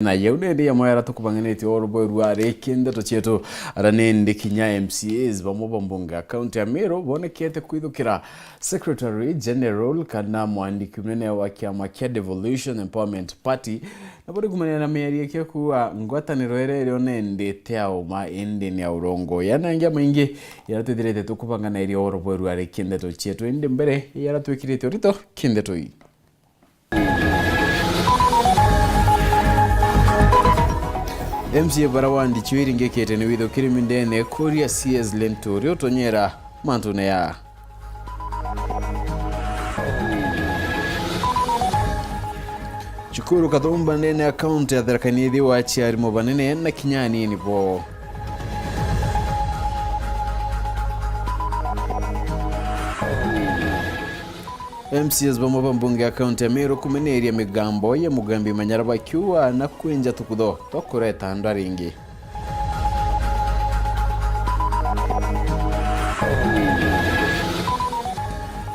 Na yaude ndi yamwera tukupanganeti Weru Nteto chetu aranende kinya MCAs bamoba mbunga county ya Meru bonekete kwithukira Secretary General kana mwandiki munene wa kiama kia Devolution Empowerment Party na bodi kumania na meri yake kuwa ngwataniro ere nende Thaa ende ya urongo yanangia maingi yaratuthirete tukupangana iri Weru Nteto chetu ende mbere yaratwikirite orito Nteto hii MCA barawandi chiwiri ngekete ni witho kirimindene Korea CS Lentorio tonyera mantune ya Chukuru kathumba nene account ya dharakanithi wa chiari mobanene na kinyani nipo MCAs bamoba mbunge account ya Meru kumeneria migambo ya mugambi manyaraba kiwa na kuinja tukudho tokureta ndaringi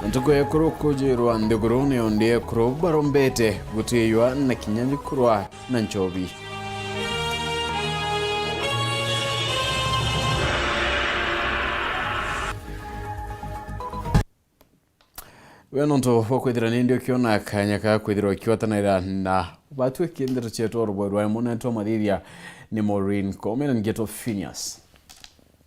Ntuko ya kuro kujirwa ndigurune onde kuro barombete gutiywa na kinyami kurwa na nchobi Wenonto wakwithira ndio kiona kanya ka kwithira kiwatanira na batu Nteto chetu Weru Nteto mathiria ni Maureen Komen ngeto PHINEAS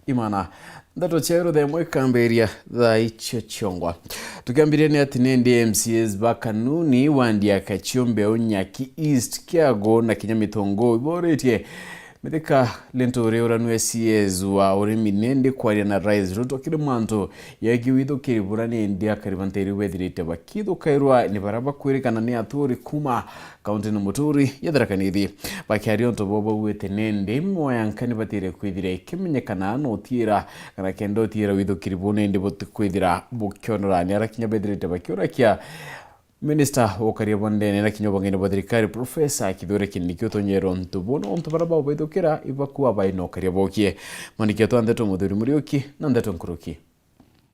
IMAANA Nteto cheru the Imwe kamberia tha icho chongwa tukiambiria ni ati nende MCAs bakanuni wandia kachiombe Onyaki East Kiago na Kinyamitongo iboretie Medeka Lentorio uranwe CS wa urimi nende kwaria na Rise Ruto kiri mwanto yagiwitho kiribura nende akaribanteri wethirite bakitho kairwa ni baraba kwirikana ni aturi kuma kaunti no muturi yadharakanithi bakiario ntobobo wete nende mwayankani batire kwithire kimenyekana no tira kana kendo tira witho kiribu nende botukwithira bukionora ni arakinya bethirite bakiorakia Minister Okaria Bondene na kinyobangene badirikari Professor Kidore Kinikyo tonyero ntubono ontubaraba obedokera ibakuwa baino karia bokie manikyo Nteto muthuri murioki na Nteto nkuruki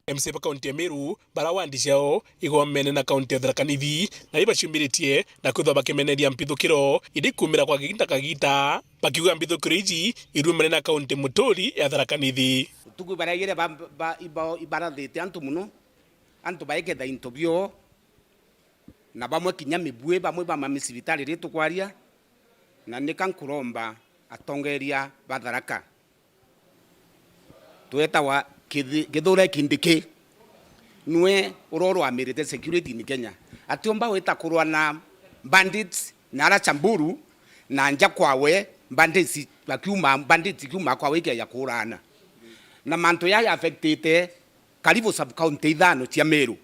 MCA kaunti ya Meru barawandi ciao igomene na kaunti ya Dharakanithi na ibacumiritie na kwithwa bakimeneria mpithukiro idikumira kwa kagita bakiuga mpithukiro iji irumene na kaunti muturi ya Dharakanithi tuku baragire ibarathite antu muno antu baiketha interview na bamwe kinya mibue bamwe ba mamisibitari ritu kwaria na nikankuromba atongeria batharaka tueta wa githura kindike nwe uroro amirite security ni Kenya atiomba weta kurwa na bandits na ara chamburu na nja kwawe bandits kiuma kwawe ke ya kurana na manto ya affected karibu sub county ithano cia Meru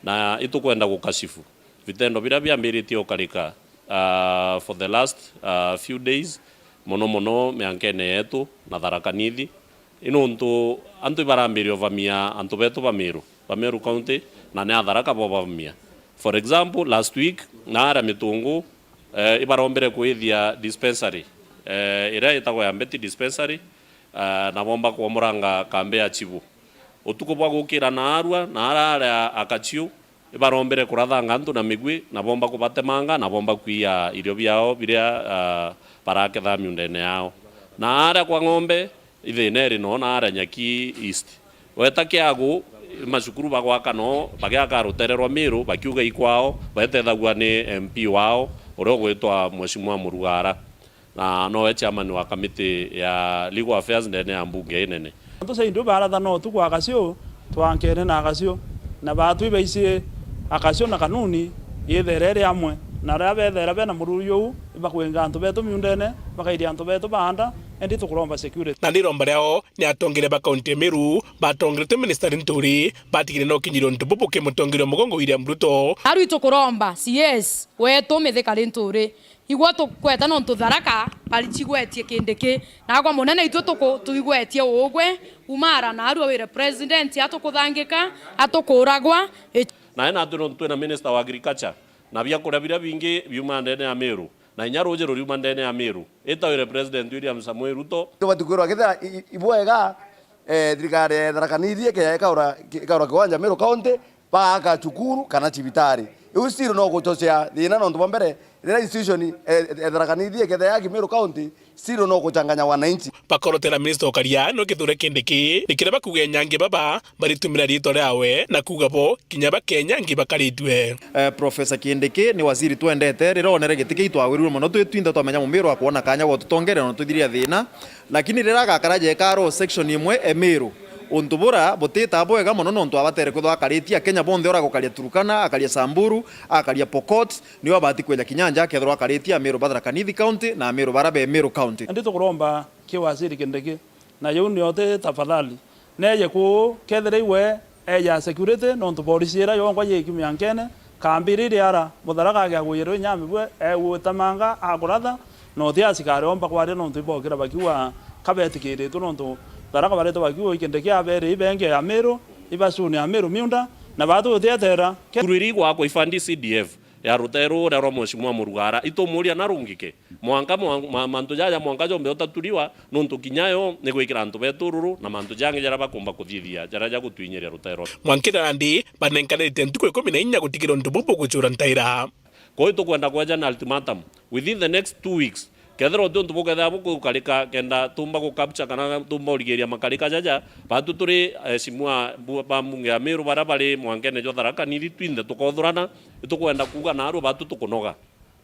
na itukwenda gukashifu vitendo bila biambiritie okarika for the last few days mono meankene yetu na Dharakanithi inonto antu ibarambirio vamia antu betu Meru county na ne Tharaka bobamia for example last week na ara mitungu ibarombere kuithia dispensary ira itago ya mbeti dispensary na bomba kwa muranga kambe ya chibu utuko bwa gukira na arua na ara akachiu ibarombere kuratha ngantu na migwi na bomba kubatemanga na bomba kuia irio biao biria parake tha miundene yao na ara kwa ng'ombe ithineri no na ara Nyaki East weta Kiago macukuru bagwaka no bagiaka rutererwa Meru bakiuga ikwao betethagua ni MP wao uria gwitwa Mheshimiwa Murugara na no chairman wa committee ya legal affairs ndene ya mbunge nene nto sai ndo baratha no tukwa gasio twankene na gasio na batu ibaicie akasio na kanuni yetherere amwe na rabethera bena muruyo ibakwenga antu betu miundene bakaidia antu betu banda endi tukuromba security na ndiromba rao ni atongire ba kaunti ya Meru batongire minister Nturi batigire no kinyiro ntububu ke mutongire mugongo William Ruto aru itukuromba CS wetu mithika Nturi igwa tukweta no ntutharaka balichigwetie kindiki na kwa munene itu tuigwetie ugwe umara na aru wire president atukuthangika atukuragwa na ena atu na minister wa agriculture na bia kura bira bingi biuma ndene ya Meru na inyaroje riuma ndene ya Meru etawire president William Samuel Ruto tubatukirwa kitha ibwega thirikari Dharakanithi ke ikaura kiwanja Meru county baka chukuru kana chibitari usiro no gutocia thina no ntubombere Rira institution Tharakanithi ketha ya Meru County siro no kuchanganya wananchi. Bakorotera minister okaria no kithure kindiki nikireba kuge nyange baba baritumira rito ryawe na kugabo kinyaba Kenya ngibakaritwe. Professor Kindiki ni waziri twendete rira onere gitiki itwawiru muno twitwinda twamenya mumiru wa kuona kanya go tutongere no tuthiria thina lakini rira gakaraje karo section imwe Emiru untubura boteta bwega muno no ntwabatere kuthwa karitia Kenya bonthe ora gukaria Turukana akaria Samburu akaria Pokot ni wabati kwenya kinyanja kethwa karitia Meru Tharakanithi County na Meru Barabe Meru County. Ndito kuromba kiwaziri Kindiki na yuni yote tafadhali neye ku kethere iwe eya security no ntuborisiera yo ngwa yekimyankene kambiriri ara mutharaka gya guyero nyami bwe utamanga aguratha no thia sikare omba kware no ntibokira bakiwa kabetikire to no Tharaka bareto bakiwa Kindiki abere ibenge ya Meru ibasuni ya Meru miunda na batu thiatera kuriri gwa ko ifandi CDF ya rutero rero mheshimiwa Murugara itomuria narungike mwanka mantu jaja mwanka jombe otaturiwa nuntu kinyayo ni gwikira antu betururu na mantu jange jara bakumba kuthithia jara ja gutwinyeria rutero mwankira ndi banenkanite ntuko 14 gutikira ntu bobo gucura ntaira ko itukwenda kweja na ultimatum within the next 2 weeks kethero ntu buketha bukukarika kenda tumba ku capture kana tumba origeria makarika jaja batu turi simua bamunge ya Meru barabari mwankene jo Tharakanithi twinde tukothurana itukwenda kuga naru batu tukunoga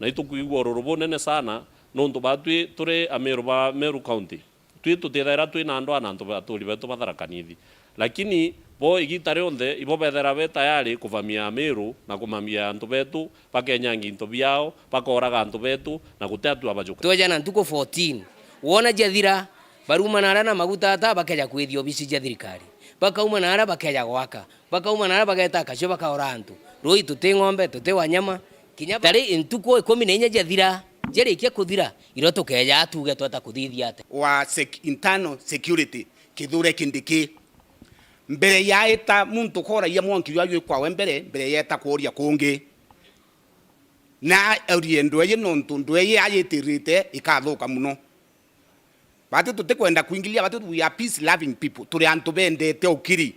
na itukuigwa rorobo nene sana nontu batu turi Meru ba Meru County tutethera twina andu ana antu baturi betu Tharakanithi lakini bo igitare onthe ibo bethera be tayari kuvamia Meru na kumamia antu betu pakenyangi into biao pakoraga antu betu na gutetu abajuka tweja na ntuko 14 wona jathira baruma nara na maguta ata bakeja kwithio bisi ja thirikari bakauma nara bakeja gwaka bakauma nara bageta kacio bakaora antu roi tuti ng'ombe tuti wanyama kinya tari ntuko 14 jathira jerikia kuthira iro tukeja atuge twata kuthithia ate wa internal security kithure Kindiki mbere ya eta muntu kora ya mwanki yayo kwa mbere ya eta koria kungi na oriendo ye nontu ndwe ayetirite ikathuka muno batu tutikwenda kuingilia batu we are peace loving people turi antu bendete ukiri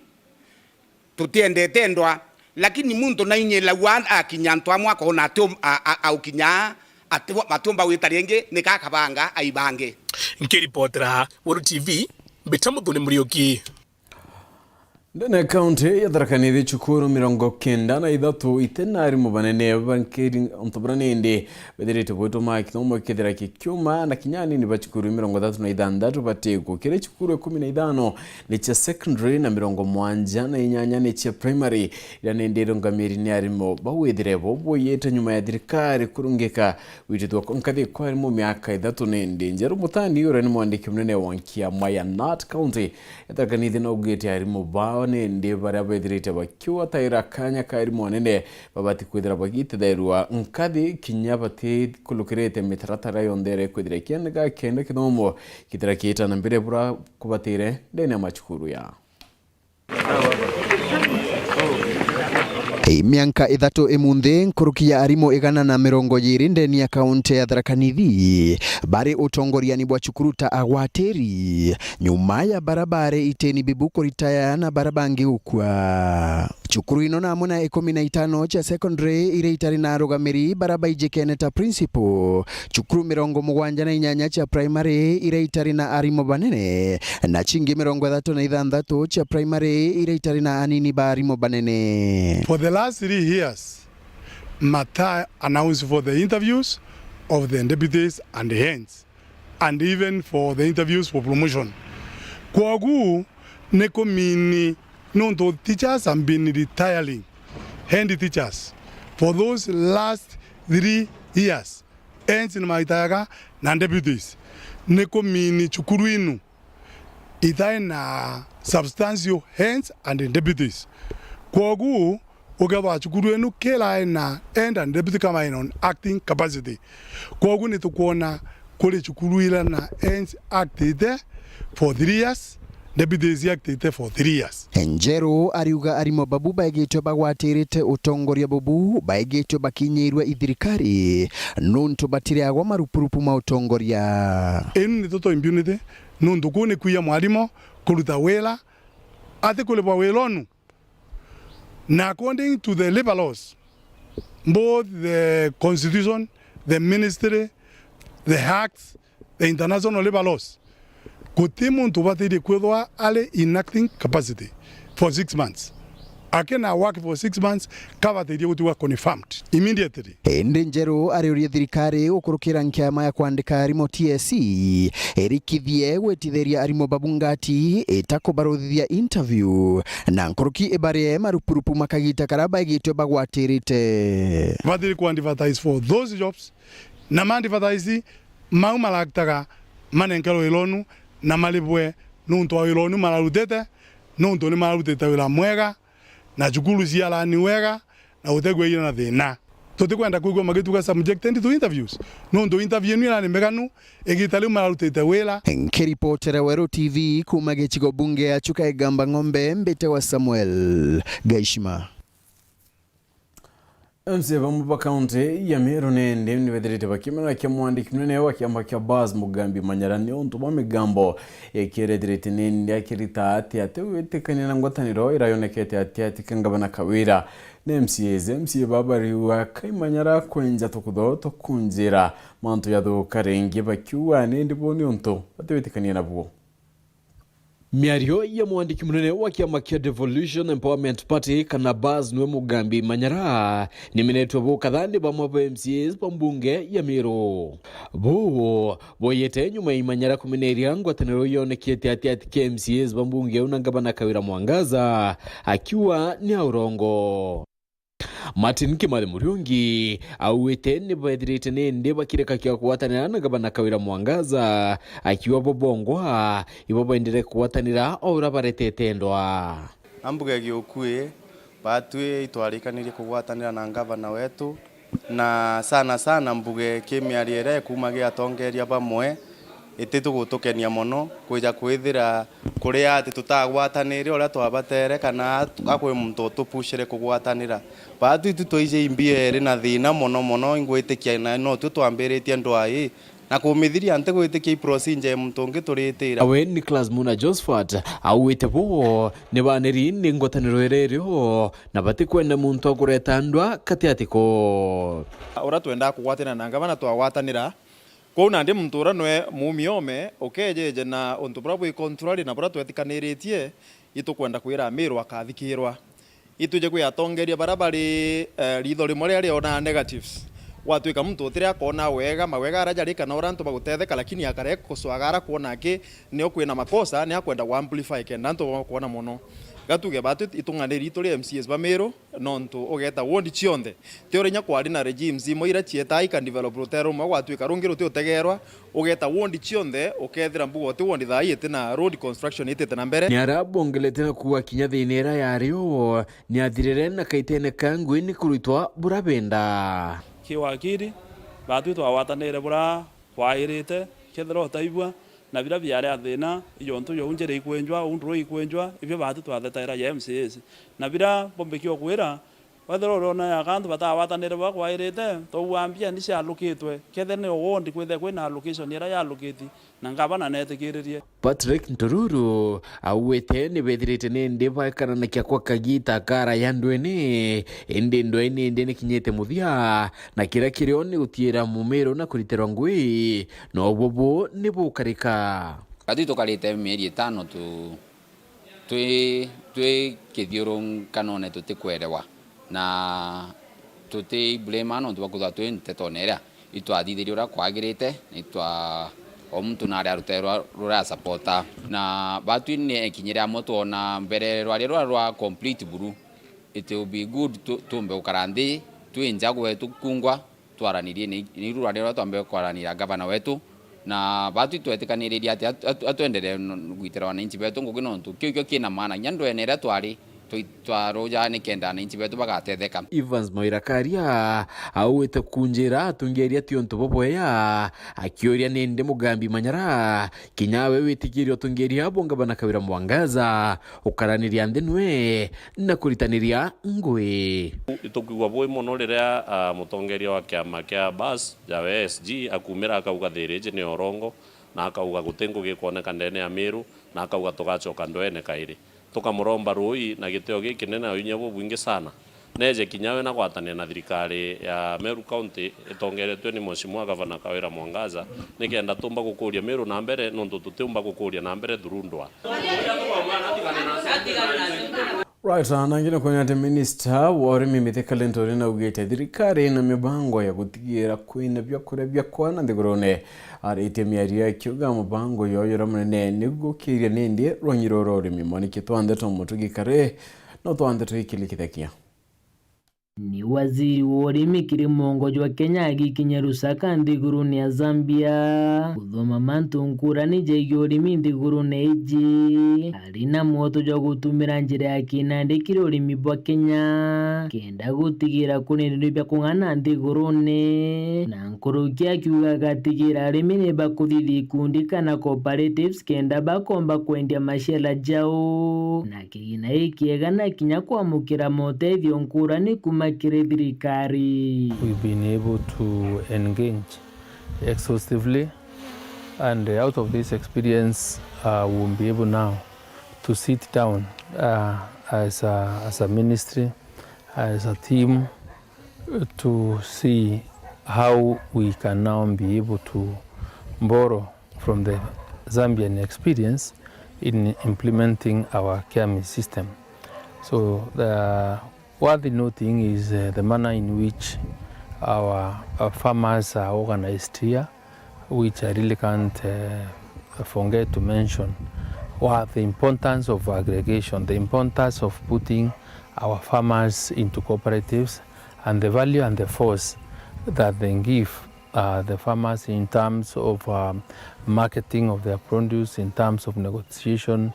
tutiendete ndwa lakini muntu na inyela wan akinyantwa mwaka ona atum aukinya atwa matumba witarenge nikakabanga aibange nkiripotera Weru TV bitamuthune murioki Ndene kaunti ya Tharakanithi chukuru 93 itenari mubanene bankeri ontobranende ndi bederete bweto maki no kethera kikyuma na kinyani ni bachukuru 36 batego kire chukuru 15 ni cha secondary na 70 na inyanya ni cha primary yanendero ngamiri ni arimo bawethirebo boyete nyuma ya thirikari kurungika wititwa konkathi kwa mu myaka 3 nende njeru mutandi yore ni mwandiki munene wankia Maya North County ya Tharakanithi no gete arimo ba ndi bara bethirite bakiwa taira kanya kairi monene babati kwithira bagititherwa nkathi kinya bati kulukirite mitaratara yondere kwithira kienga kende kithomo kitira kita na mbere bura kubatire ndene machukuru ya mianka 3 emunthe nkurukia arimo 120 ndeni ya kaunti ya Tharakanithi bari utongoriani bwa chukuru Thaa URETERI nyuma ya barabare iteni bibuko ritaya na barabangi ukwa chukuru ino na muna 15 cha secondary ire itari na rogamiri baraba ijekene ta principal chukuru 78 cha primary ire itari na arimo banene na chingi 36 cha primary ire itari na anini barimo banene. For the last 3 years, Thaa announced for the interviews of the deputies and the hands, and even for the interviews for promotion. Kwagu neko mini nonto teachers have been retiring, hand teachers, for those last 3 years. Hands in Maitaga na deputies. Neko mini chukuru inu itai na substantial hands and deputies. Kwagu ogaba chukuru enu kela na and deputy kama in acting capacity. Kwagu ni tukuona kule chukuru ila na hands acted for 3 years. Deputies acted for 3 years. Njero ariuga arimo babu baigitwe bagwatirite utongoria bubu baigitwe bakinyirwe ithirikari nuntu batire agwa marupurupu ma utongoria. Enu ni toto impunity nuntu kune kuya mwalimo kuruta wela ate kule pa welonu. Now, according to the labor laws, both the constitution, the ministry, the acts, the international labor laws. Kutimu ntubatiri kwethwa ale enacting capacity for 6 months. Akena work for 6 months, kabatiri gutiwa confirmed immediately. Ende njeru ariuria thirikari ukurukira nkiama ya kwandika arimo TSC erikithie gwetitheria arimo babungati etakubaruthia interview na nkuruki ibare marupurupu makagita karaba igitwe bagwatirite. Batiri ku advertise for those jobs na advertise maumalaktaga manenkero ilonu na malibwe nuntu ilonu malarutete nuntu ni malarutete wila mwega na chukulu ciala ni wega na utegwe ina na thina tutikwenda kuigwa magituka subjected to interviews nuntu interview ni na meganu egitali malarutete wila. Nkiripotera Weru TV kuma gichigo bunge ya Chuka Igamba Ng'ombe Mbete wa Samuel Gaishima. MCA bamupa kaunti ya Meru nende niwetherite bakimana kia mwandiki munene wa kiama kia Baz Mugambi Manyarani onto ba migambo ekiretherite nende akirita ati wetekania na ngwataniro irayonekete ati kangabana kawira ne MCA babariwa kaimanyara kwenja tukutho tukunjira mantu yathu karengi bakiwa nende boni onto batewetekania nabo. Miario ya mwandiki munene wa kiama kia Devolution Empowerment Party kana Baz Mugambi Manyara ni minetwa bo kadhandi ba mwa MCAs pambunge ya Meru. Boyete nyuma imanyara kumineria ngwataniro yonekete ati MCAs pambunge unangabana kawira Mwangaza akiwa ni Aurongo. Martin Kimale Muriungi awete ni badirite nende bakireka kia kuwatanira na gabana kawira Mwangaza akiwa bobongwa ibo endere kuwatanira ora baretetendwa ambuge giukue batwe itwarikanire kuwatanira na gavana wetu na sana mbuge kimiariere kumage atongeria bamwe ititu gutukenia mono kuja kwithira kuria ati tutagwatanire ora twabatere kana akwe muntu tupushire kugwatanira batu tutoije imbiere na thina mono ingwitikia na no tutwambiritie ndwai na kumithiria ante gwitikia procedure mutungi turitira. Awe Nicholas Muna Josephat awite bo ne baneri ni ngwataniro ererio na bati kwenda muntu akuretandwa katiatiko ora twenda kugwatanira na ngavana twagwatanira kuna ndi mtura nwe mumiome okejeje na onto brabo control na bora twetikaniritie itukwenda kwira Meru akathikirwa ituje kuyatongeria barabari ritho rimwe ria ona negatives watwika muntu utiria kona wega mawega arajari kana orantu bagutetheka lakini akare kuswagara kuona ki ni okwina makosa ni akwenda ku amplify kenda nto kuona muno gatuge batu itunganiri ituri MCAs ba Meru nontu ogeta wondi chionde teorinya kwari na regimes moira chieta ika develop rotero mwa watwika rungiro te utegerwa ogeta wondi chionde okethira mbugo te wondi thai etina road construction itete na mbere ni arabongelete na kuwa kinya thinera yario ni athirire na kaitene kangu ni kurutwa burabenda kiwakiri batu twawatanire bura kwairite kethero taibwa na bila biare athina iyonto yo unjere ikwenjwa undro ikwenjwa ibyo batu twathetaira ya MCAs na bila bombekio kwira wathero rona ya kantu batawatanire bakwairite towambia ni cia allocatwe kethene wondi kwithe kwina allocation ira ya allocate na ngabana netikiririe. Patrick Ntururu awete ni bethirite nende bakana na kia kwa kagita kara yandwene ende ndwene ende ni kinyete muthia na kira kirioni utiera Mumeru na kuriterwa ngui no bobo ni bukarika kati tukarite mieri 5 twi kithiurung kanone tutikwerewa na tuti blame no twakutha twi Nteto nera itwathithirio ra kwagirite itwa o muntu na ari arutero rura supporta na batu ni ekinyira moto na mbere rwa complete buru it will be good tumbe ukarandi twinja gwetu kungwa twaranirie ni rura rwa twambe kwaranira gavana wetu na batu twetikaniria ati atwendere gwitira wananchi betu ngugino ntu kyo kina maana nyandwe nera twari twaroja ni kenda na inchi betu bagatetheka. Evans Moirakaria awete kunjira atungeria tionto boboya akioria nende Mugambi Manyara kinyawe witikirio tungeria bongabana kawira Mwangaza ukaraniria ndenwe na kuritaniria ngwe itukigwa boy mono riria mutongeria wa kiama kia Baz ya SG akumira akauga thireje ni orongo na akauga gutengo gikuoneka ndene ya Meru na akauga tugacoka ndwene kairi tukamuromba rui na giteo giki nena unya bubwingi sana neje kinyawe na gwatania na thirikari ya Meru County itongeretwe ni Mheshimiwa Gavana Kawira Mwangaza nikenda tumba gukuria Meru na mbere nontu tutumba gukuria na mbere thurundwa. Right, nangine kwenye ati minister wa urimi mithikali Ntori na ugite thirikari na mibango ya gutigira kwina byakuria byakwana nthigurune arite miaria kiuga mubango yoyora munene nigukiria nindi rwanyiro urimi mwaniki Nteto mutugikare no Nteto ikilikithakia. Ni waziri wa urimi kirimongo wa Kenya agikinya Lusaka nthigurune ya Zambia kuthoma mantu nkurani jegie urimi nthigurune iji arina mwoto jwa gutumira njira ya kinandikire urimi bwa Kenya kenda gutigira kunenero bya kung'ana nthigurune na nkurukia kiuga gatigira arimi ni bakuthithia ikundi kana cooperatives kenda bakomba kwendia mashela jao na kigina ikiega na kinya kwamukira motethio nkurani kuma thirikari. We've been able to engage exhaustively, and out of this experience we'll be able now to sit down as a ministry, as a team, to see how we can now be able to borrow from the Zambian experience in implementing our KIAMI system. So worthy noting is the manner in which our farmers are organized here, which I really can't forget to mention, what the importance of aggregation, the importance of putting our farmers into cooperatives, and the value and the force that they give the farmers in terms of marketing of their produce, in terms of negotiation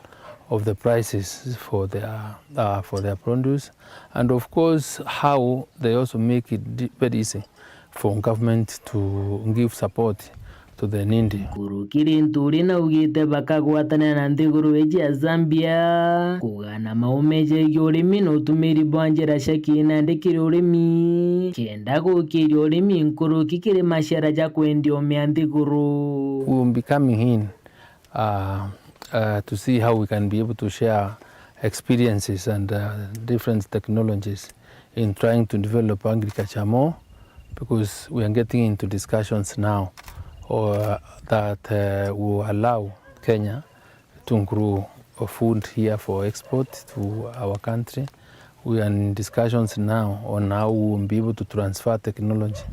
of the prices for their produce, and of course how they also make it very easy for government to give support to the needy. Kurukiri Nturi na ugite bakagwatana na nthiguru eji ya Zambia kugana maumeje y'urimi no tumiri bwanjira shaki nandikire urimi kenda gukiri urimi nkuruki kire mashara ja kwendio me nthiguru. We will be coming in to see how we can be able to share experiences and different technologies in trying to develop agriculture more, because we are getting into discussions now that will allow Kenya to grow food here for export to our country. We are in discussions now on how we will be able to transfer technology.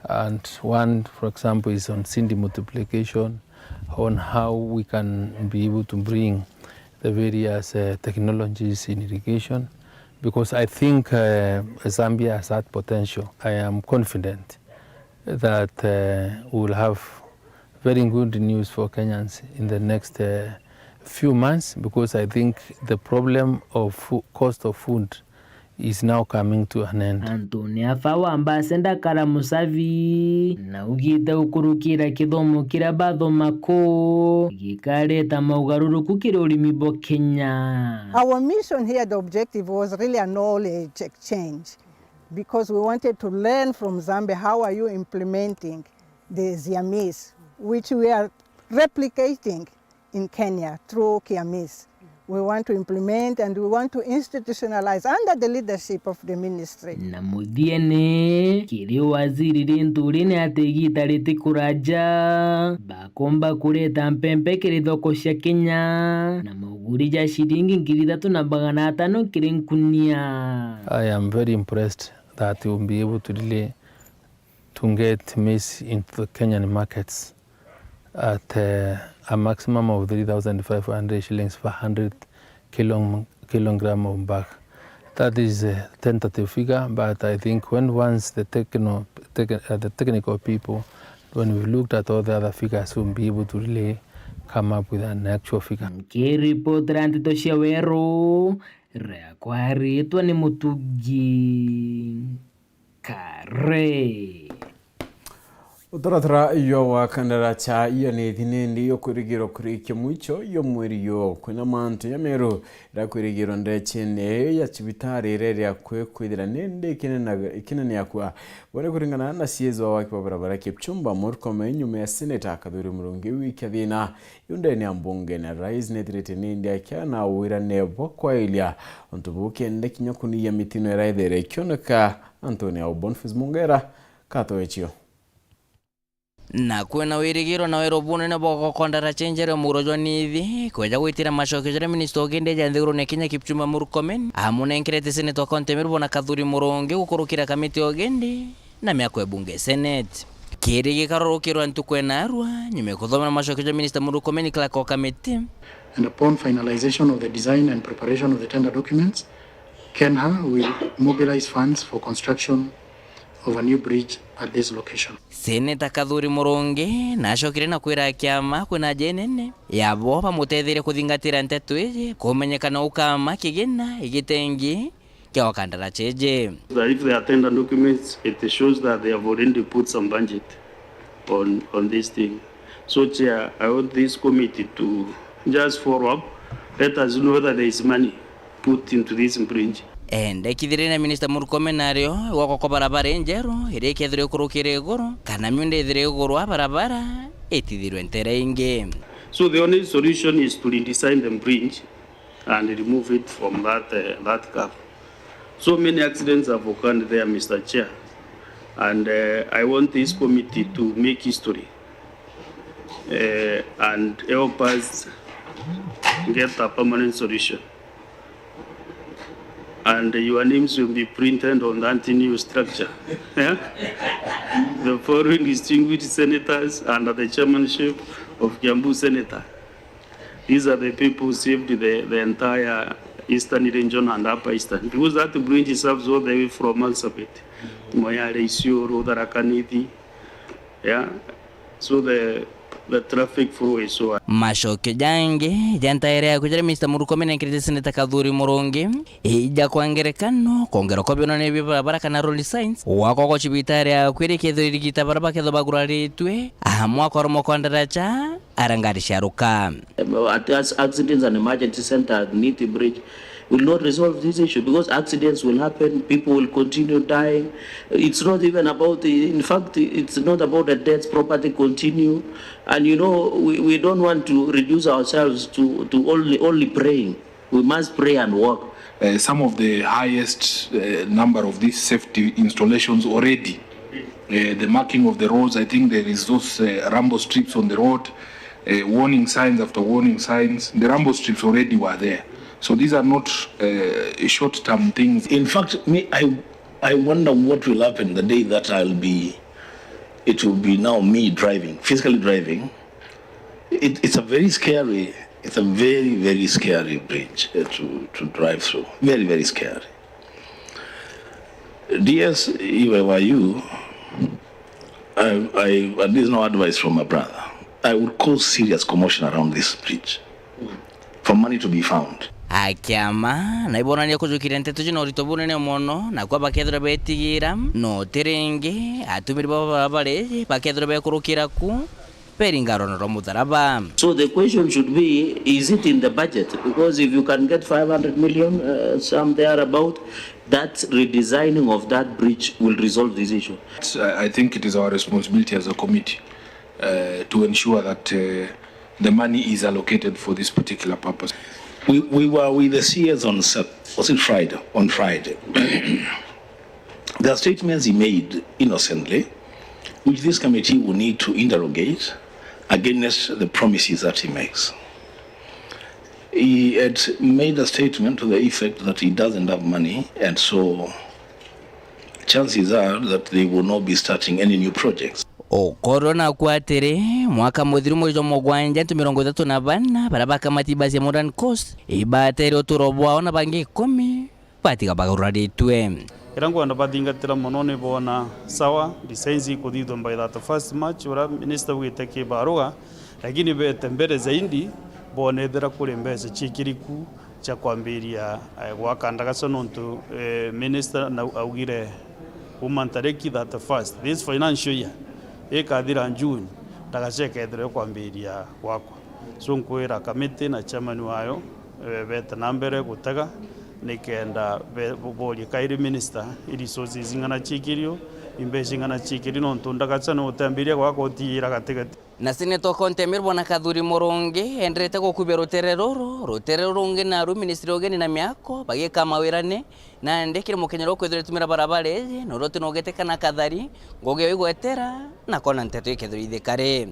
And one, for example, is on seed multiplication, on how we can be able to bring the various technologies in irrigation, because I think Zambia has that potential. I am confident that we will have very good news for Kenyans in the next few months, because I think the problem of cost of food is now coming to an end. Antonia Fawa ambasenda kara musavi na ugite ukurukira kithomo kira bathoma ko gikareta maugaruruku kira urimi bo Kenya. Our mission here, the objective was really a knowledge exchange, because we wanted to learn from Zambia how are you implementing the ZIAMIS, which we are replicating in Kenya through KIAMIS. We want to implement and we want to institutionalize under the leadership of the ministry. Na muthiene kiri waziri Nturi ni atigita riti kuraja bakomba kureta mpempe kiri thoko cia Kenya na muguri ja shilingi 3,500 kiri nkunia. I am very impressed that we will be able to really to get maize into the Kenyan markets at a maximum of 3,500 shillings per 100 kilogram of bag. That is a tentative figure, but I think once the technical people, when we've looked at all the other figures, we'll be able to really come up with an actual figure. Kiripoti Nteto cia Weru rekwaritwa ni mutugi kare. Utorathara iyo wakandara cha iya ni thinendi yo kurigiro kurikyo mwicho iyo mweri yo kwina mantu ya Meru ira kurigiro ndechene ya chibitari rere akwe kwithira nende ikinene yakwa bore kuringana na siezo wa barabara Kipchumba Murkomen nyuma ya Senator Kadhuri Murungi wiki thina yunde ni ambunge na rais netrete nende akana wira nebo kwa ilia ontubuke ndekinya kuni ya mitino era ithere kioneka Antonio Bonfils Mungera kato echio na kwena wirigiro na werobune na boko kondara chenjere murojwa nithi kweja gwitira macokejere minister ogende janthiguru ne Kenya Kipchumba Murkomen amune nkirete Senator Contemir bona Kadhuri Murungi gukurukira kamiti ogende na miako bunge Senate kirigi karorokirwa ntukwena arwa nyume kuthoma na macokejere minister Murkomen clerk of committee. And upon finalization of the design and preparation of the tender documents, Thaa will mobilize funds for construction of a new bridge at this location. Senator Kadhuri Murungi nacokire na kwira kiama kwina jenene yabo bamutethire kuthingatira Nteto iji kumenyekana ukama kigina igitengi kia wakandara cheje. That if they are tender documents, it shows that they have already put some budget on this thing. So Chair, I want this committee to just follow up, let us know whether there is money put into this bridge. Ende kithirina minister Murkomen nario wako kwa barabara enjero ire kethire kurukire iguru kana myunde ithire iguru wa barabara etithirwe ntere inge. So the only solution is to redesign the bridge and remove it from that gap. So many accidents have occurred there, Mr. Chair, and I want this committee to make history and help us get a permanent solution. And your names will be printed on that new structure. Yeah? The following distinguished senators under the chairmanship of Kiambu Senator. These are the people who saved the entire Eastern region and Upper Eastern. Because that bridge serves all the way from Marsabit, Moyale, Isiolo, Thaa Nithi. Yeah? So the traffic flow is so. Mashoke jange jantaire ya kujira Mr. Murkomen nkirite Senator Kadhuri Murungi ija kwangerekano kongero ko bino ne bibara kana road signs wako ko chibitare ya kwerekeza rigita baraba kezo baguraritwe ahamwa koromo kondaracha arangari sharuka. Accidents and emergency center need the bridge will not resolve this issue because accidents will happen, people will continue dying. It's not even about in fact it's not about the deaths, property continue, and you know we don't want to reduce ourselves to only praying. We must pray and work. Some of the highest number of these safety installations already. The marking of the roads, I think there is those rumble strips on the road, warning signs after warning signs. The rumble strips already were there. So these are not short-term things. In fact, I wonder what will happen the day that it will be now me driving, physically driving. It's a very scary, it's a very, very scary bridge to drive through. Very, very scary. DS, if I were you, and there's no advice from my brother, I would cause serious commotion around this bridge for money to be found. Akiama na ibona niyo kujukira Nteto jino ritobune ne mono na kwa bakedra betigira no terenge atumiri baba bare bakedra be kurukira ku peringaro no mutaraba. So the question should be, is it in the budget? Because if you can get 500 million some there about, that redesigning of that bridge will resolve this issue. I think it is our responsibility as a committee to ensure that the money is allocated for this particular purpose. We were with the CS on Friday. There are statements he made innocently, which this committee will need to interrogate against the promises that he makes. He had made a statement to the effect that he doesn't have money, and so chances are that they will not be starting any new projects. Corona kwatere mwaka muthiru mwizo mogwanja 34 baraba kamati basi Modern Coast ibatere oturobwa ona bangi 10 patiga baguraritwe irango ndo bathingatira monone bona sawa license kuthithwa by that first March ura minister witeke baruga lakini bete mbere zaidi bonethera kuri mbese chikiriku cha kwambiria gwakanda gasonontu minister na augire umantareki that first this financial year ikathira June ndagacekethire kwambiria gwakwa so nkwira kamiti na chairman wayo bete nambere gutega nikenda boli kairi minister resources ingana chikirio imbesi ingana chikiri no ntundagacha no utambiria gwakwa utira gatigati na Senator Contemir bona kathuri moronge endrete gukubia rutere rungi na ru ministry ogeni na miako bagika mawirane na ndekire mukenyero kwithire tumira barabara ezi no rote no getekana kathari ngoge igwetera na kona Nteto ikethiri ithikare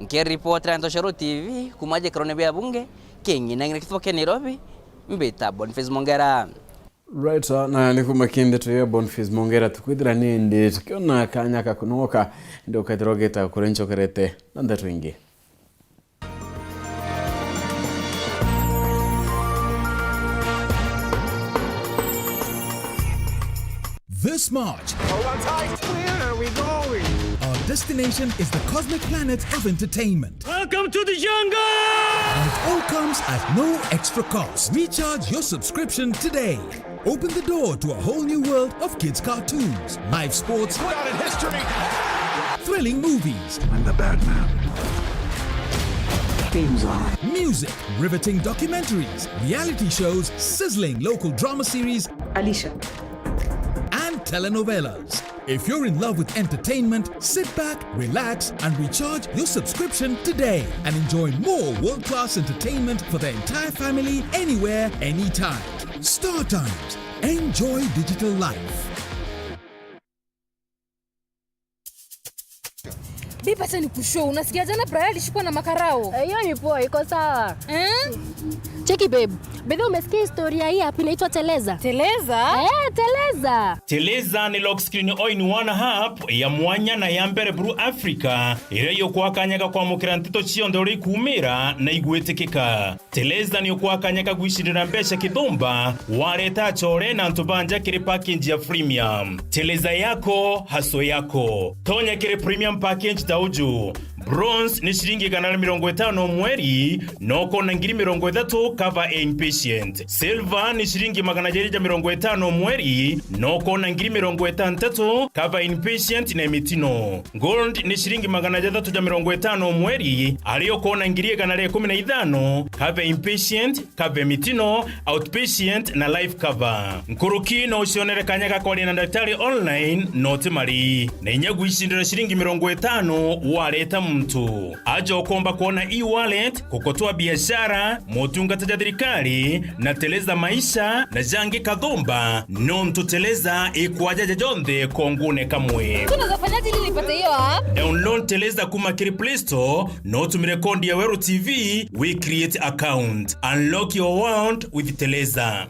nke reporter Ntoshero TV kumaje krone bya bunge kengi na ngire kitwa Nairobi mbeta Boniface Mongera. Right, na nikumakinde tuyo Boniface Mongera tukwithira nindi tukiona kanya kakunoka ndio kathirogeta kurencho kerete na Nteto ingi. This March, where are we going? Our destination is the cosmic planet of entertainment. Welcome to the jungle! And it all comes at no extra cost. Recharge your subscription today. Open the door to a whole new world of kids' cartoons, live sports, thrilling movies. I'm the bad man. Games on. Music, riveting documentaries, reality shows, sizzling local drama series, Alicia, and telenovelas. If you're in love with entertainment, sit back, relax, and recharge your subscription today and enjoy more world-class entertainment for the entire family, anywhere, anytime. Star Times. Enjoy digital life. Bipa sasa ni kushow. Unasikia jana Brian alishikwa na makarao. Hiyo ni poa, iko sawa. Cheki babe. Bebe umesikia historia hii hapa inaitwa Teleza. Teleza? Teleza. Teleza ni lock screen oin one hub ya mwanya na ya mbere Bru Africa. Ire yo kwakanyaga kwa mukira Nteto ciondo ri kumira na igwetekeka. Teleza ni kwakanyaga gwishirira mbesha kidumba wareta chore na ntubanja kiri package ya premium. Teleza yako haso yako. Tonya kiri premium package dauju. Bronze ni shilingi ganara 50 mweri noko na ngiri 30 cover inpatient. Silver ni shilingi 150 mweri noko na ngiri 30 cover inpatient na mitino. Gold ni shilingi 350 mweri aliyo kona ngiri ganara 15 cover inpatient, cover mitino, outpatient na life cover. Nkuruki no ushionere kanyaga kwa na daktari online note mari. Na inyagu ishindira shilingi 50 wareta mtu. Ajo komba kuona e-wallet, kukotoa biashara, motungata ja thirikari na Teleza maisha na jange kadhomba nonto Teleza ikwaja jonde kongune kamwe. Tunazafanyaje ili nipate hiyo app? Download Teleza kuma kiri Play Store, notumire kondi ya Weru TV, we create account. Unlock your world with Teleza.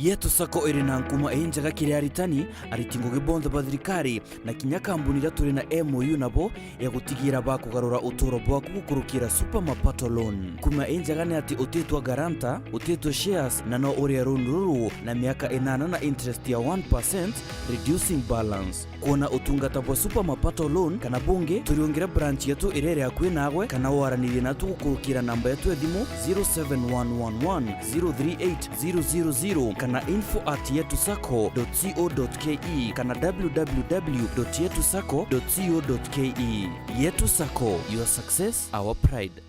Yetu sako irina nkuma enjaga kiriaritani aritingo gibonda bathirikari na kinya kambuni turi na MOU nabo ya gutigira bakugarura uturo bwaku gukurukira super mapato loan. Kuma enjaga ni ati utetwa garanta, utetwa shares na no uri runuru na miaka 8 na interest ya 1% reducing balance. Kuona utungata bwa super mapato loan kana bunge turiongera branch yetu irere akwe nagwe kana waranire natu gukurukira namba yetu edimu 0711103800 kana info@yetusako.co.ke kana www.yetusako.co.ke. Yetu Sako, your success, our pride.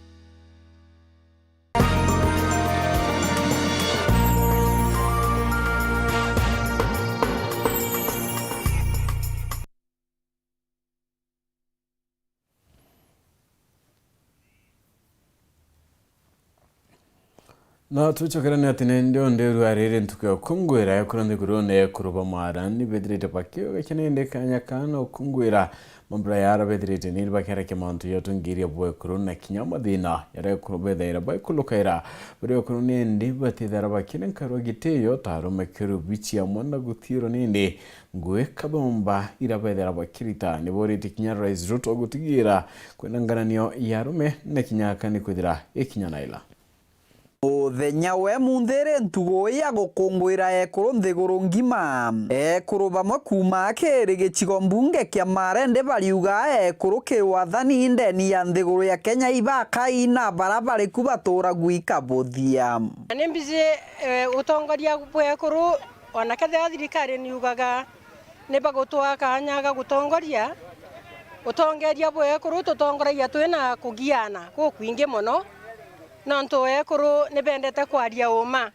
Na tuchokerane atine ndio nderu arire ntuke okungwira yakurande kurone kuruba marani bedrite pakio gakenende kanya kana okungwira mambra yara bedrite ni bakera kemantu yatungiria bwe kurona kinyama dina yare kurubedera bai kulukaira bure kurone ndi batidara bakinen karogiteyo taro mekeru bichi amanda gutiro ninde ngwe kabomba irabedera bakirita ni bori tikinyara is ruto gutigira kwenangananio yarume na kinyaka ni kudira ekinyanaila. Thenya we mundere ntugo ya gukungwira ekuru nthiguru ngima ekuru bamwe kuma kiri gicigo mbunge kia Marende bariuga ekuru kiwathani ndeni ya nthiguru ya Kenya ibaka ina barabara kubatura gwika buthia nimbize utongoria bwekuru ona kathe thirikari ni ugaga ne bagotwa kanya ga gutongoria utongeria bwekuru tutongoragia twina kugiana ku kwingi muno nontu wekuru ne bendete kwaria uma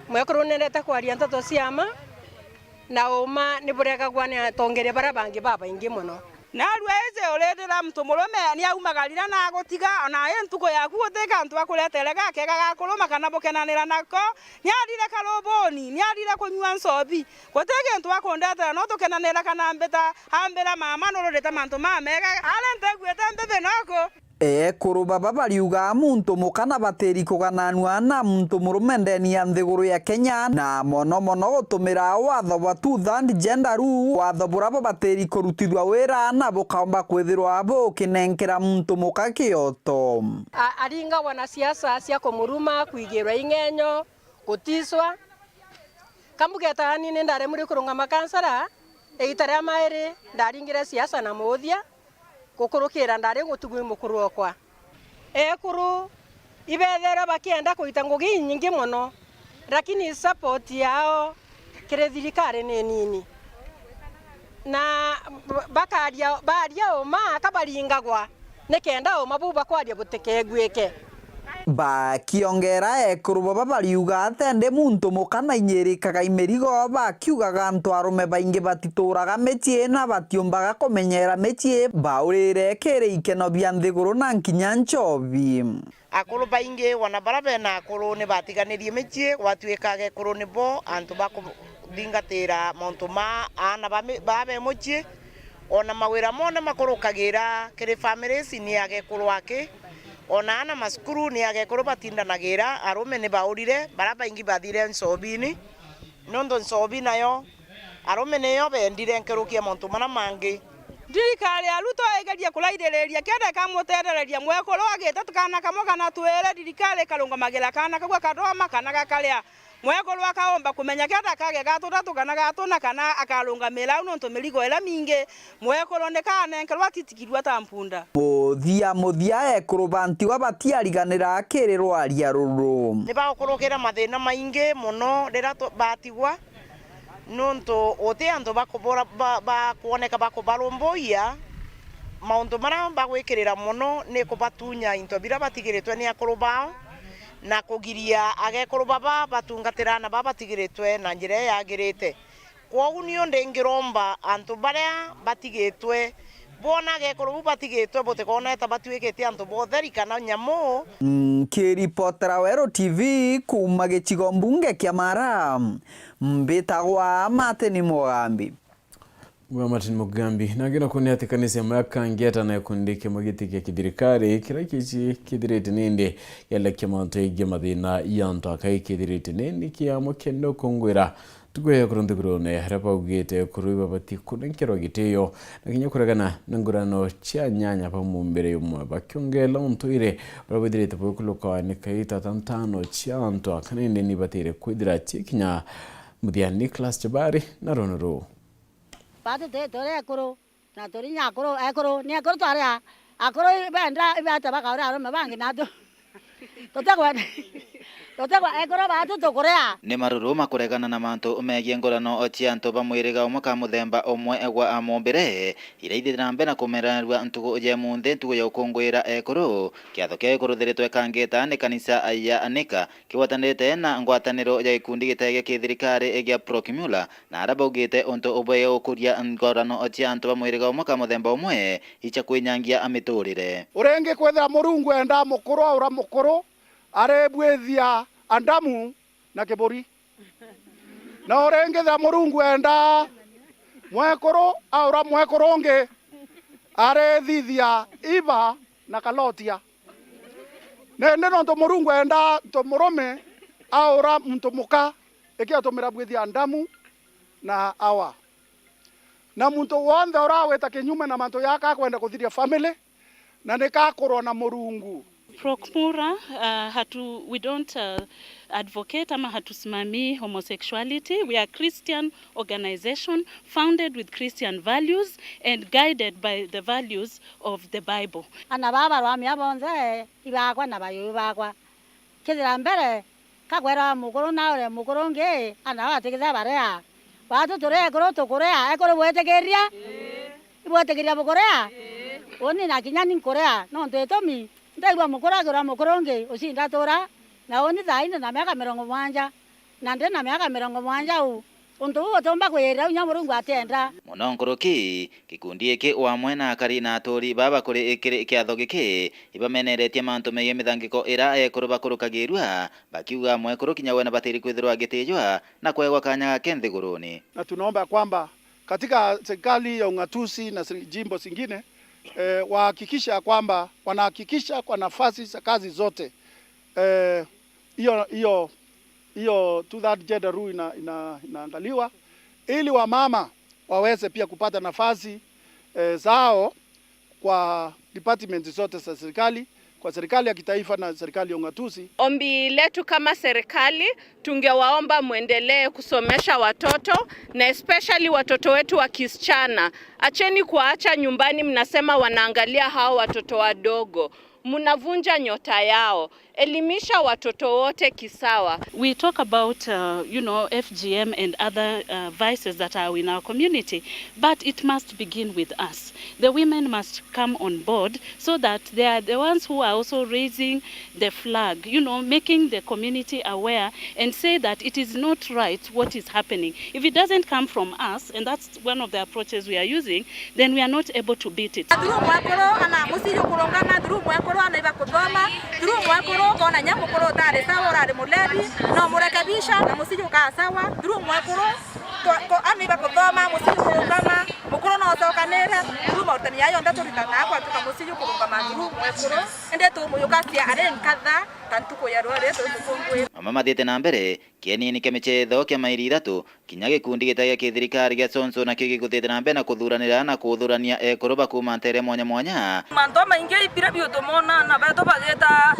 mwekuru nendete kwaria nteto ciama na uma ni burega gwane tongeria bara bangi baba ingi muno na rweze oredera mtu murume ni aumagarira na gutiga ona entuko yaku guteka ntu akuretere gake gagakuruma kana bukenanira nako nyarire karoboni nyarire kunywa nsobi gutege ntu akondetera no tukenanira kana mbeta hambira mama no roreta mantu mamega alente gwete mbebe nako ekuru baba bariuga muntu mukana bateri kugananwa na muntu murume ndeni ya nthiguru ya Kenya na mono gutumira watho wa Thaa and gender rule watho burabo bateri kurutithwa wira na bukaomba kwithirwa abo kinenkera muntu muka kioto aringa wana siasa cia kumuruma kuigirwa ingenyo gutiswa kambugeta ni ndare muri kurunga makansara eitare amaire ndaringire siasa na muthia kukurukira ndare gutugwe mukuru okwa ekuru ibethera bakienda kuita ngugi nyingi muno lakini support yao kire thirikari ni nini na baria uma akabaringagwa nikenda uma buba kwaria butekegwike bakiongera ekuru baba bariuga atende muntu mukana inyerikaga imerigo bakiugaga antu arume baingi batituraga mechie na batiombaga kumenyera mechie baurire kere ikeno bia nthiguru na nkinya nchobi akuru baingi wana barabe na akuru ni batiganirie mechie watwikage akuru ni bo antu bakudingatira montu ma ana babe mochie ona mawira mona makurukagira kire families ni age kuru wake ona ana maskuru ni agekoro batindanagira arume ni baurire baraba ingi bathire nsobini nondo nsobi nayo arume neyo bendire nkerukia montu mana mangi dirikari aluto egeria kulaidereria kenda kamutereria mwekoro ageta tukana kamogana twere dirikari kalunga magera kana kagwa kadoma kana gakalia mwekoro akaomba kumenya kenda kage gatutatu kana gatuna kana akalunga mela nonto meligo ela minge mwekoro nekane nkelwa titikirwa tampunda muthia ekuru banti wa batiariganira akirirwa aria ruru ni bakurukira mathina maingi muno rira batigwa nonto ote andu bakubora bakuoneka bakubarumboia maundu mara bagwikirira muno ni kubatunya into bira batigiritwe ni akuru bao na kugiria agekuru baba batungatira na baba tigiritwe na njira yagirite kwogu niyo ndengiromba antu baria batigitwe bona agekuru batigitwe botekona ta batwikete antu botheri kana nyamo kiripotera Weru TV kuma gicigo mbunge kia Mara mbitagwa Martin Mugambi Martin Mugambi nagira kuni ati kanisa yakangeta na kundike mugiti kia kithirikari kira kici kithirite ninde yalla kiamanto igemathina yanto akai kithirite nindi kia mukendo kongwira tugoye kurunde kurone harapa ugete kuruba bati kunenkero giteyo nakinya kuragana nangurano cia nyanya pa mumbere yumwe bakyongela ontoire babadirete bokuluka ni kaita tantano cia anto akanende ni batire kwidira tikinya mudia Nicholas Jabari na ronoro Pate te tore akoro na tori nya akoro ni akoro tare akoro benda ibata bakaura aro mabangi nato Totagwa ekoro batu tokorea ni maruru makuregana na mantu megie ngorano ochianto bamwiriga umuka muthemba omwe egwa amombere ira ithira mbena kumerarwa ntugo je munthe ntugo ya ukungwira ekoro kiatho kia ekoro thiritwe kangeta ni kanisa aya anika kiwatanite na ngwataniro ya ikundi gitege kithirikari egia Procumula na arabogite onto oboye ukuria ngorano ochianto bamwiriga umuka muthemba omwe icha kwinyangia amiturire urenge kwethera murungu enda mukuru aura mukuru arebwethia andamu na kiburi na urengethera murungu enda mwekoro aura mwekoro nge arethithia iva na kalotia nende no murungu enda to murume aura mtu muka ikia tumira bwethia andamu na awa na muntu wonde ora weta kinyume na manto yaka kwenda kuthiria family na nikakorwo na murungu Procumula we don't advocate ama hatusimami homosexuality. We are a Christian organization founded with Christian values and guided by the values of the Bible. Ana baba rwami abonze ibagwa na bayo ibagwa kithira mbere kagwera muguru na ure muguru nge ana batigitha barea Watu tore ekoro tokorea ekoro wetegeria. Wetegeria bokorea. Oni na kinya ni korea no Nteto mi. Ndaigwa mukora gora mukoronge usinda tora. Na oni thaina na miaka 70 na ndena miaka 70 u untu utomba kwira unyamurungu atenda muno nkoroki gikundi iki wamwe na akari na atori baba kuri ikiri kiatho giki ibameneretie mantu meye mithangiko ira ekuru bakurukagirwa bakiuga mwekuru kinyawe na batiri kwithirwa gitijwa na kwegwa kanya gake nthiguruni. Na tunaomba kwamba katika serikali ya ung'atuzi na jimbo zingine wahakikisha kwamba wanahakikisha kwa nafasi za kazi zote hiyo 2/3 gender rule inaangaliwa ili wamama waweze pia kupata nafasi zao kwa department zote za serikali, kwa serikali ya kitaifa na serikali ya ung'atuzi. Ombi letu kama serikali tungewaomba muendelee kusomesha watoto na especially watoto wetu wa kisichana. Acheni kuacha nyumbani mnasema wanaangalia hao watoto wadogo. Munavunja nyota yao. Elimisha watoto wote kisawa. We talk about FGM and other vices that are in our community, but it must begin with us. The women must come on board so that they are the ones who are also raising the flag, making the community aware and say that it is not right what is happening. If it doesn't come from us, and that's one of the approaches we are using, then we are not able to beat it. Kona nyamu koro tare sawa rare mulebi no murekebisha na musiju ka sawa duru mwakoro ko amiba ko doma musiju kurungama mukoro no sokanera duru mortani yayo ndato ritana kwa tuka musiju kurungama duru mwakoro ende to muyukasia aren kadha tantuko ya rore to tukongwe mama mathiete na mbere kieni kĩa mĩchetho kĩa mairi 3 kinya gikundi gĩtagia kĩthirikari gĩa Sonso na kĩo gĩgũthiĩte na mbere na kũthuranĩra na kũthurania ekũrũ bakuma ntere mwanya manto maingi ipira biotomona na beto bageta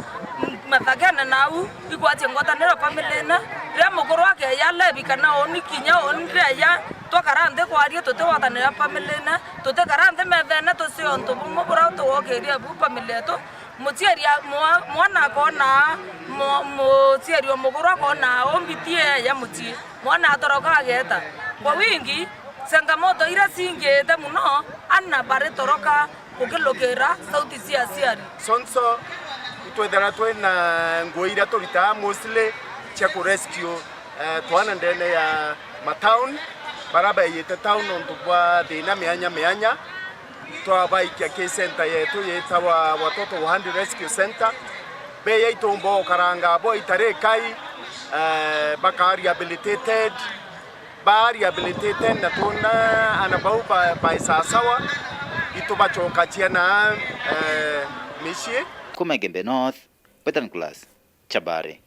mathagana nau igwatie ngwatanĩro family-na ria mukuru wake yale bikana oni kinya oni ria twakarande kwaria tutwatanĩra family-na tutekarande methene tucionto mukuru tuwokeria bu family yetu mutieria mwana kona mutierio mukuru kona ombitie ya mutie mwana atoroka ageta kwa wingi changamoto ira singete muno anna bare toroka ukilokera sauti cia ciari Sonso twethera twena nguira turita mostly cia ku rescue twana ndene ya matown baraba yete town onto kwa thina mianya twabaikia ke center yetu yetawa watoto 100 rescue center be yaitombo karanga bo itare kai baka rehabilitated na tuna anabau by sasawa itubachoka chiana mishi Kumegembe North, Western Class, Chabari.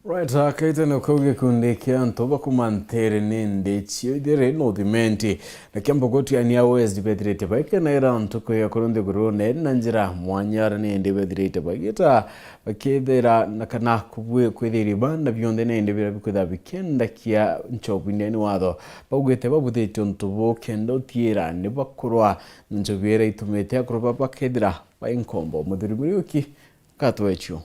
Right, kaita no koge kunde kia ntoba kumantere nende chio idere no dimenti na kiambo goti ania west bedrete baike na ira ntoko ya koronde gurone nanjira mwanyara nende bedrete bagita bakedera nakana kubwe kwederi banda bionde nende bira bikuda bikenda kia nchobine ni wado bagwete babudete ntobo kendo tiera ne bakurwa njobere itumete akroba bakedra bainkombo muduriburiuki katwecho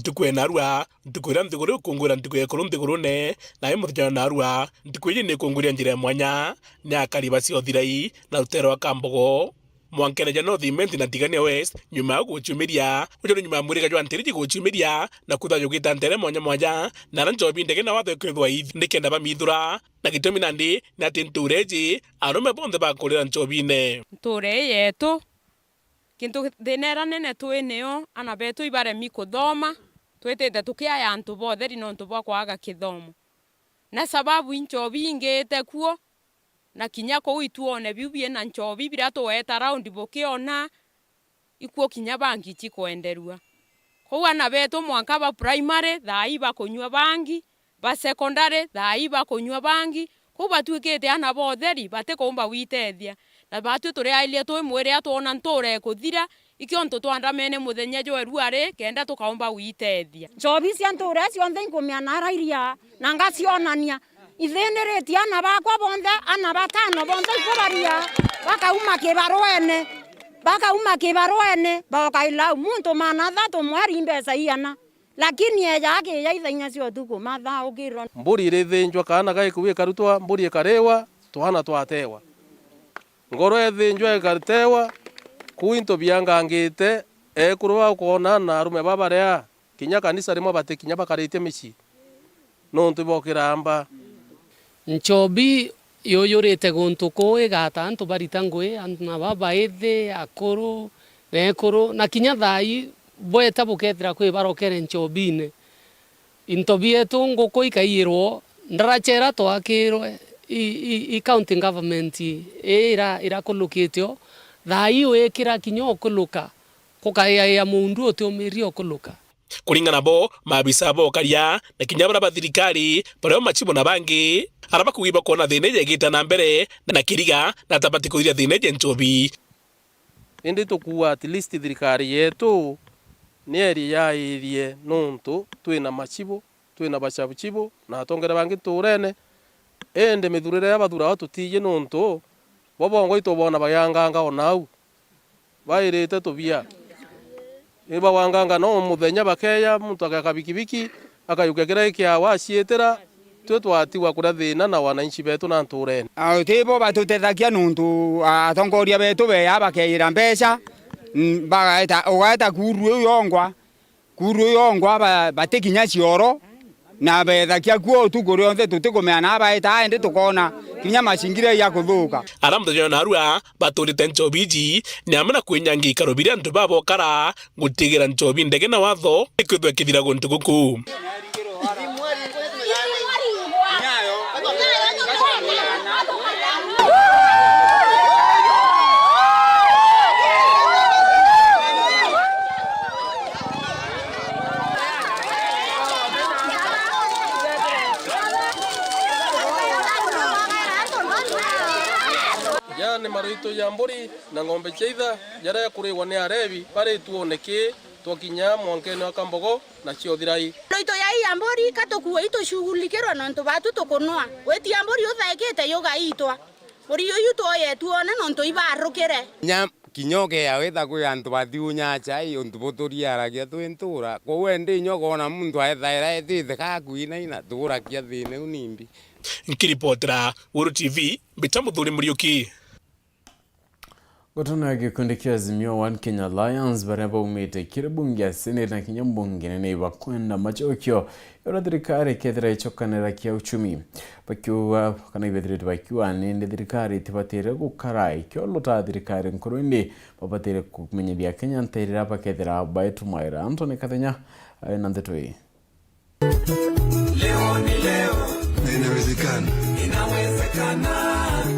Ntukwe narua, ntukwira nthiguru kungura ntukwe kuru nthigurune na imuthya narua, ntukwiri ni kunguria njira mwanya ni akariba cio thirai na rutero akambogo mwankereja no thimenti na tigania west nyuma ya guchumiria ujoro nyuma mwiriga jwa ntiriji guchumiria na kutha yugita ntere mwanya na ranjobi ndege na watho kwithwa ithi ndikenda bamithura na gitumi nandi na tintureji arume bonde bakurira njobine nture yetu kintu thinera nene twinio ana betu ibare mikuthoma twitete tukiaya antu botheri no ntu bwa kwaga kithomo na sababu inchobi ingete kuo na kinya ko ituone bibie na nchobi bira tweta round bokiona ikuo kinya bangi chikwenderua ko ana betu mwanka ba primary thai ba kunywa bangi ba secondary thai ba kunywa bangi ko batwikete ana botheri bate komba witethia na batu turi ailie twi mwire atona nture kuthira ikio ntu twandamene muthenya Weru ari kenda tukaomba witethia njobi cia nture cionthe inkumiana rairia na ngacionania itheniriti ana bakwa bonthe ana batano bonthe ikubaria bakauma kibaruene bakaila muntu mana thatu mwari mbesa iana lakini yake yaitha cio tuko matha ukiro mburi irithinjwa kana gaikuwe karutwa mburi ikarewa twana twatewa ngoro ethinjwa ikatewa kuinto biangangite ekurwa kuona na arume babaria kinya kanisa rimwe batikinya bakarite mici no ntibokiramba nchobi yoyorete guntu koe gata antu barita ngwe na baba ethe akoro nekoro na kinya thai boeta bukethira kwi barokere nchobine intobietu nguko ikairwo ndarachera twakirwe i county government ira kulukitio thai wekira kinyo kuluka kukaya ya mundu otumirio okuluka kuringana bo mabisa bo karia na kinyabara bathirikari pero machibo na bangi araba kuiba kona thine gita na mbere na kiriga na tabati kuiria thine nchobi indi tukuwa at least thirikari yetu nieri ya irie nuntu twina machibo twina bachabuchibo na tongera bangi turene ende mithurire ya bathura watu tije nuntu bobongo itobona bayanganga onau bairite tubia iba wanganga no muthenya bakeya muntu akakabikibiki akayukekera ikia wacietera twe twatiwa kura thina na wananchi betu na nturene tibo batutethakia nuntu atongoria betu be abakeira mbeca bagaeta kuru yongwa batikinya cioro na bethakia kuo tuguri onthe tutikumeana abaeta ende tukona kinya macingire ya kuthuka aramda jona arua baturite nchobiji ni amana kwenyangi karobiria ntu babo kara gutigira nchobi ndege na watho ikwithwe kithira guntu guku ni marito ya mburi na ng'ombe cheitha jara kuriwa ni arebi pare tuoneke twakinya mwankene wa Kambogo na chiothirai loito ya mburi katokuwa ito shughulikirwa nonto batu tokonwa weti mburi uthaikite yogaitwa mburi yoyu toye tuone nonto ibarukire nya kinyoge ya wetha kwi antu bathiunya chai ontu botoria aragia twintura ko wende nyogona muntu aethaira etithe kakuina ina turakia thine unimbi nkiripotera Weru TV Bitamudhuri Muriuki Gotona gikundi kia Azimio One Kenya Alliance baraba umete kire bunge ya Senate na kinya mbunge nene wakwenda machokyo yora thirikari kethira ichokanira kia uchumi bakiwa kana ibethirite bakiwa nende thirikari tibatire gukara ikyo lota thirikari nkurundi babatire kumenyeria Kenya nterira bakethira baitu maira Antony Kathenya na Nteto hii leo ni leo inawezekana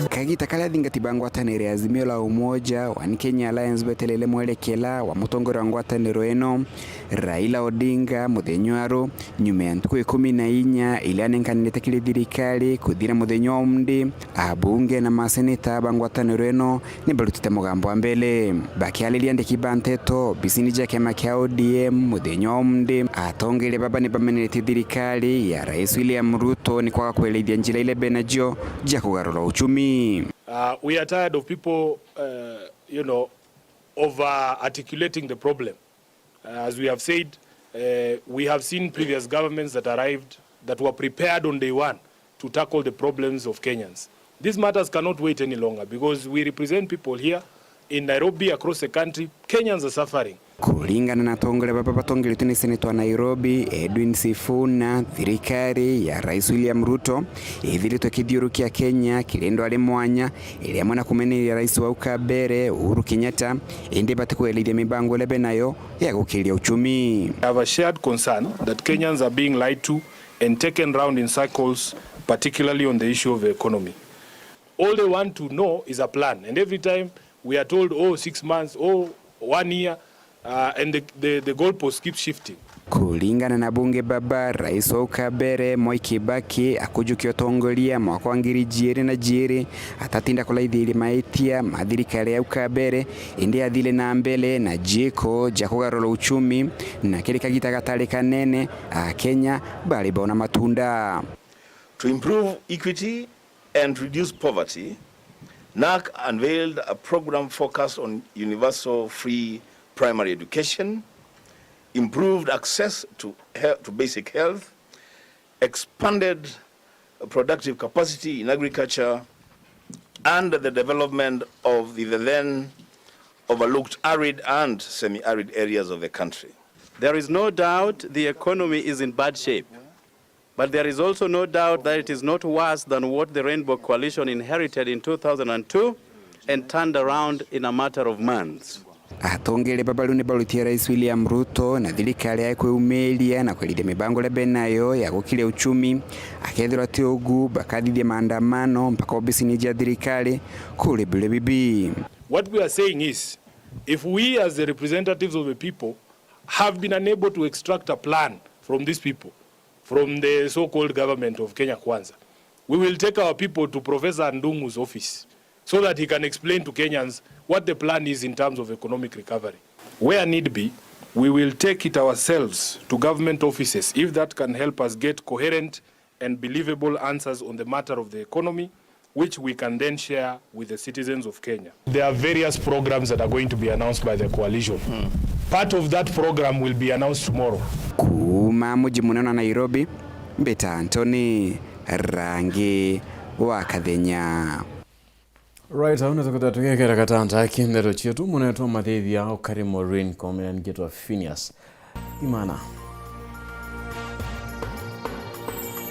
Kagita kala thingatiba ngwataniro ya Azimio la Umoja One Kenya Alliance betelele mwelekela wa mutongori wa ngwataniro eno Raila Odinga muthenywaro nyume ya ntuku 14 ile anenkanite kile thirikari kuthira muthenyo mndi abunge na maseneta bangwataniro eno ni barutite mugambo wa mbele bakialilia ndikiba Nteto bisini jake makia ODM muthenyo mndi atongere baba ni bamenete thirikari ya Rais William Ruto ni kwa kuelethia njira ile benajio ja kugarura uchumi. We are tired of people, over articulating the problem. As we have said, we have seen previous governments that arrived that were prepared on day one to tackle the problems of Kenyans. These matters cannot wait any longer because we represent people here in Nairobi, across the country. Kenyans are suffering. Kulingana na tongole baba batongele tuni senator wa Nairobi Edwin Sifuna thirikari ya Rais William Ruto ithirito kithiurukia Kenya kilendo ali mwanya ili amana kumeneria rais wa ukabere Uhuru Kenyatta indi batikuelithia mibango lebe nayo ya gukiria uchumi. I have a shared concern that Kenyans are being lied to and taken round in circles, particularly on the issue of the economy. All they want to know is a plan, and every time we are told 6 months, 1 year, and the goalposts keep shifting. Kulingana na bunge baba rais wa ukabere Mwai Kibaki akujukio tongoria mwaka wa 2020 atatinda kulaithiri maitia mathirikari ya ukabere indi athile na mbele na jiko ja kugarura uchumi na kile kagita gatari kanene Kenya bali bona matunda. To improve equity and reduce poverty, NAC unveiled a program focused on universal free primary education, improved access to basic health, expanded productive capacity in agriculture, and the development of the then overlooked arid and semi-arid areas of the country. There is no doubt the economy is in bad shape, but there is also no doubt that it is not worse than what the Rainbow Coalition inherited in 2002 and turned around in a matter of months. Atongere babalu ni balutia Rais William Ruto na thirikari yake kwĩumeria na kwĩrithia mibango lebe nayo ya gukiria uchumi akethira tiogu bakathithia maandamano mpaka obisini ya thirikari kule bile bibi. What we are saying is, if we as the representatives of the people have been unable to extract a plan from these people, from the so-called government of Kenya Kwanza, we will take our people to Professor Ndung'u's office so that he can explain to Kenyans what the plan is in terms of economic recovery. Where need be, we will take it ourselves to government offices if that can help us get coherent and believable answers on the matter of the economy, which we can then share with the citizens of Kenya. There are various programs that are going to be announced by the coalition. Part of that program will be announced tomorrow. Kuma mji munene wa Nairobi, Mbeta Anthony, Rangi wa Kathenya. Right, unaweza kutatukia kera katanta kindero chetu muneto mathethia ukari Maureen Komena ngetwa PHINEAS IMAANA.